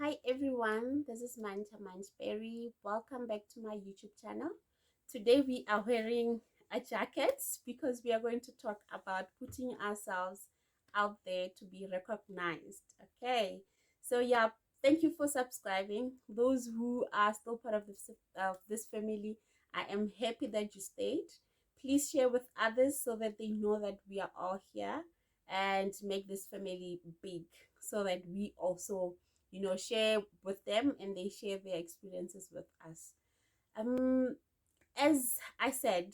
Hi everyone, this is Manta Mansberry. Welcome back to my YouTube channel. Today we are wearing a jacket because we are going to talk about putting ourselves out there to be recognized. Okay, so yeah, thank you for subscribing. Those who are still part of this family, I am happy that you stayed. Please share with others so that they know that we are all here and make this family big so that we also share with them and they share their experiences with us. um as I said,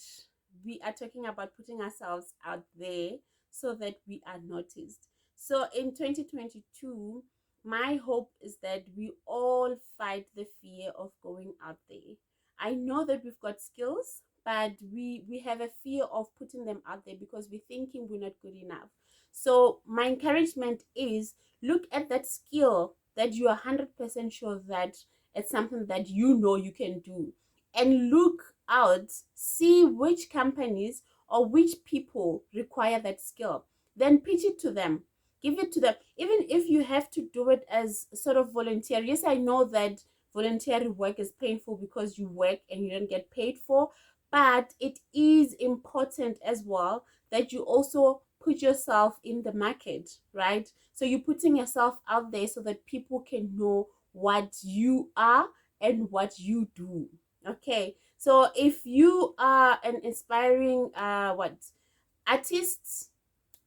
we are talking about putting ourselves out there so that we are noticed. So in 2022, my hope is that we all fight the fear of going out there. I know that we've got skills, but we have a fear of putting them out there because we're thinking we're not good enough. So my encouragement is, look at that skill that you are 100% sure that it's something that you can do, and look out, see which companies or which people require that skill. Then pitch it to them, give it to them, even if you have to do it as sort of volunteer. Yes, I know that voluntary work is painful because you work and you don't get paid for, but it is important as well that you also put yourself in the market, right? So you're putting yourself out there so that people can know what you are and what you do. Okay, so if you are an inspiring what artist,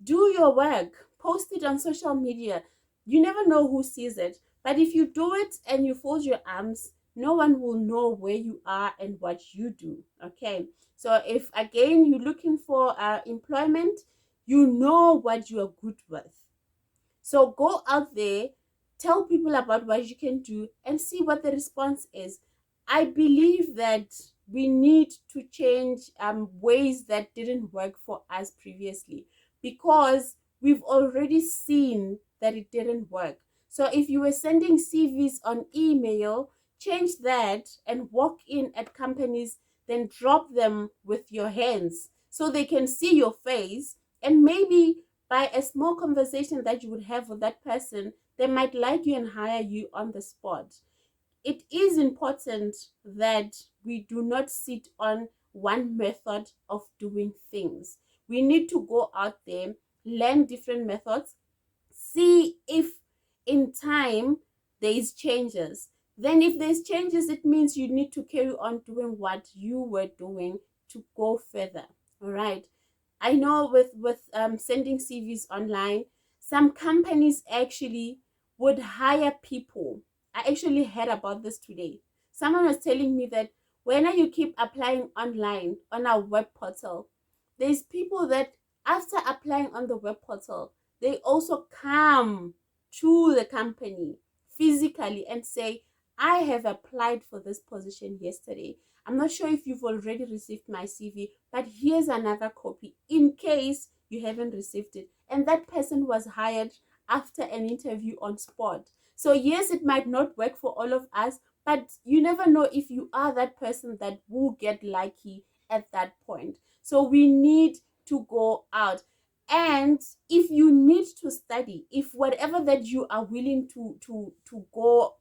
do your work, post it on social media. You never know who sees it, but if you do it and you fold your arms, no one will know where you are and what you do. Okay, so if again you're looking for employment, you know what you are good with. So go out there, tell people about what you can do, and see what the response is. I believe that we need to change ways that didn't work for us previously, because we've already seen that it didn't work. So if you were sending CVs on email, change that and walk in at companies, then drop them with your hands so they can see your face, and maybe by a small conversation that you would have with that person, they might like you and hire you on the spot. It is important that we do not sit on one method of doing things. We need to go out there, learn different methods, see if in time there is changes. Then if there's changes, it means you need to carry on doing what you were doing to go further. All right. I know with sending CVs online, some companies actually would hire people. I actually heard about this today. Someone was telling me that when you keep applying online on our web portal, there's people that after applying on the web portal, they also come to the company physically and say, I have applied for this position yesterday. I'm not sure if you've already received my CV, but here's another copy in case you haven't received it. And that person was hired after an interview on spot. So yes, it might not work for all of us, but you never know if you are that person that will get lucky at that point. So we need to go out. And if you need to study, if whatever that you are willing to go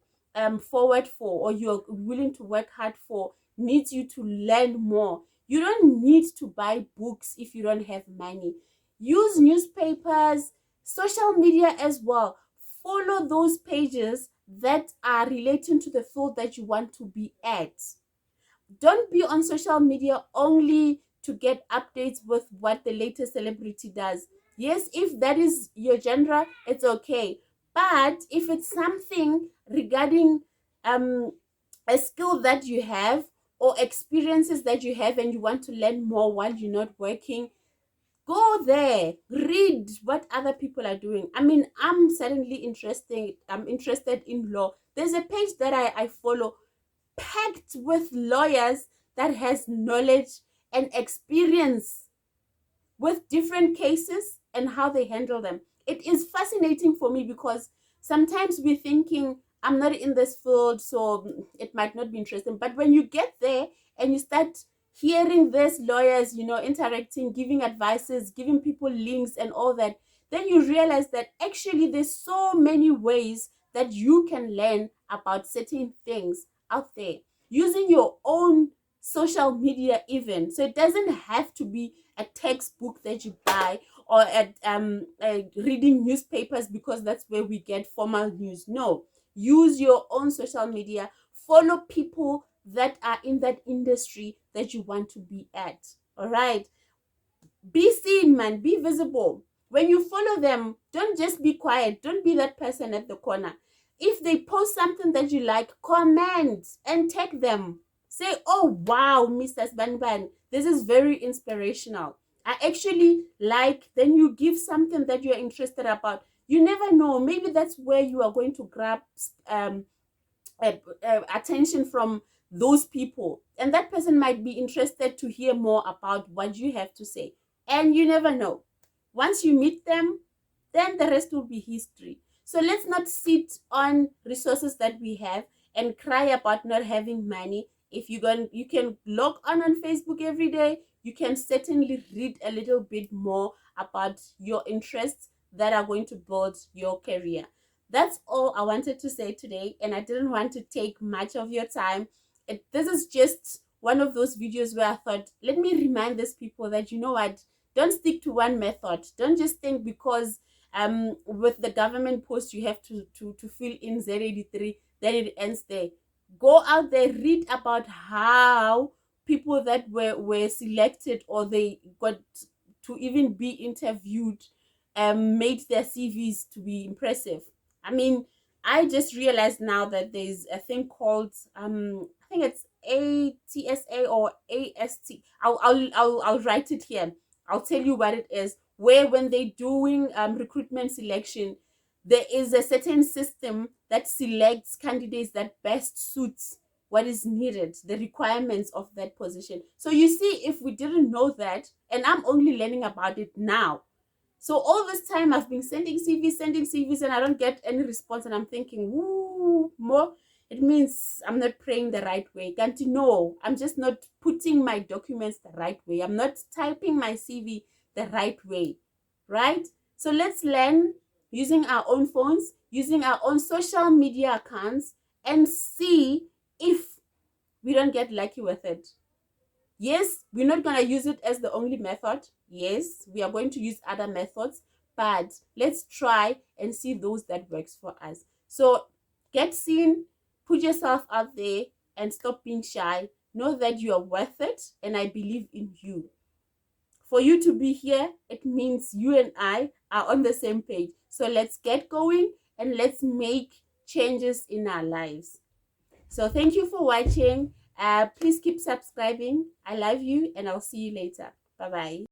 forward for, or you're willing to work hard for, needs you to learn more, you don't need to buy books if you don't have money. Use newspapers, social media as well. Follow those pages that are relating to the field that you want to be at. Don't be on social media only to get updates with what the latest celebrity does. Yes, if that is your genre, it's okay. But if it's something regarding um a skill that you have, or experiences that you have, and you want to learn more while you're not working, go there, read what other people are doing. I mean, I'm interested in law. There's a page that I follow, packed with lawyers that has knowledge and experience with different cases and how they handle them. It is fascinating for me because sometimes we're thinking, I'm not in this field, so it might not be interesting. But when you get there and you start hearing these lawyers, interacting, giving advices, giving people links and all that, then you realize that actually there's so many ways that you can learn about certain things out there using your own social media even. So it doesn't have to be a textbook that you buy or at reading newspapers, because that's where we get formal news. No, use your own social media. Follow people that are in that industry that you want to be at. All right, be seen, man, be visible. When you follow them, don't just be quiet, don't be that person at the corner. If they post something that you like, comment and tag them. Say, oh wow, Mr. Banban, this is very inspirational, I actually like. Then you give something that you're interested about. You never know, maybe that's where you are going to grab attention from those people, and that person might be interested to hear more about what you have to say. And you never know, once you meet them, then the rest will be history. So let's not sit on resources that we have and cry about not having money. If you can log on Facebook every day, you can certainly read a little bit more about your interests that are going to build your career. That's all I wanted to say today, and I didn't want to take much of your time. This is just one of those videos where I thought, let me remind these people that, you know what, don't stick to one method. Don't just think because with the government post you have to fill in Z83, then it ends there. Go out there, read about how people that were selected or they got to even be interviewed made their CVs to be impressive. I mean, I just realized now that there's a thing called I think it's ATSA or AST. I'll write it here. I'll tell you what it is. Where when they're doing recruitment selection, there is a certain system that selects candidates that best suits what is needed, the requirements of that position. So you see, if we didn't know that, and I'm only learning about it now, so all this time I've been sending CVs, and I don't get any response, and I'm thinking, woo, more. It means I'm not praying the right way. Can't you know? I'm just not putting my documents the right way. I'm not typing my CV the right way, right? So let's learn using our own phones, using our own social media accounts, and see if we don't get lucky with it. Yes, we're not going to use it as the only method. Yes, we are going to use other methods, but let's try and see those that works for us. So get seen, put yourself out there, and stop being shy. Know that you are worth it, and I believe in you. For you to be here, it means you and I are on the same page. So let's get going and let's make changes in our lives. So thank you for watching. Please keep subscribing. I love you, and I'll see you later. Bye bye.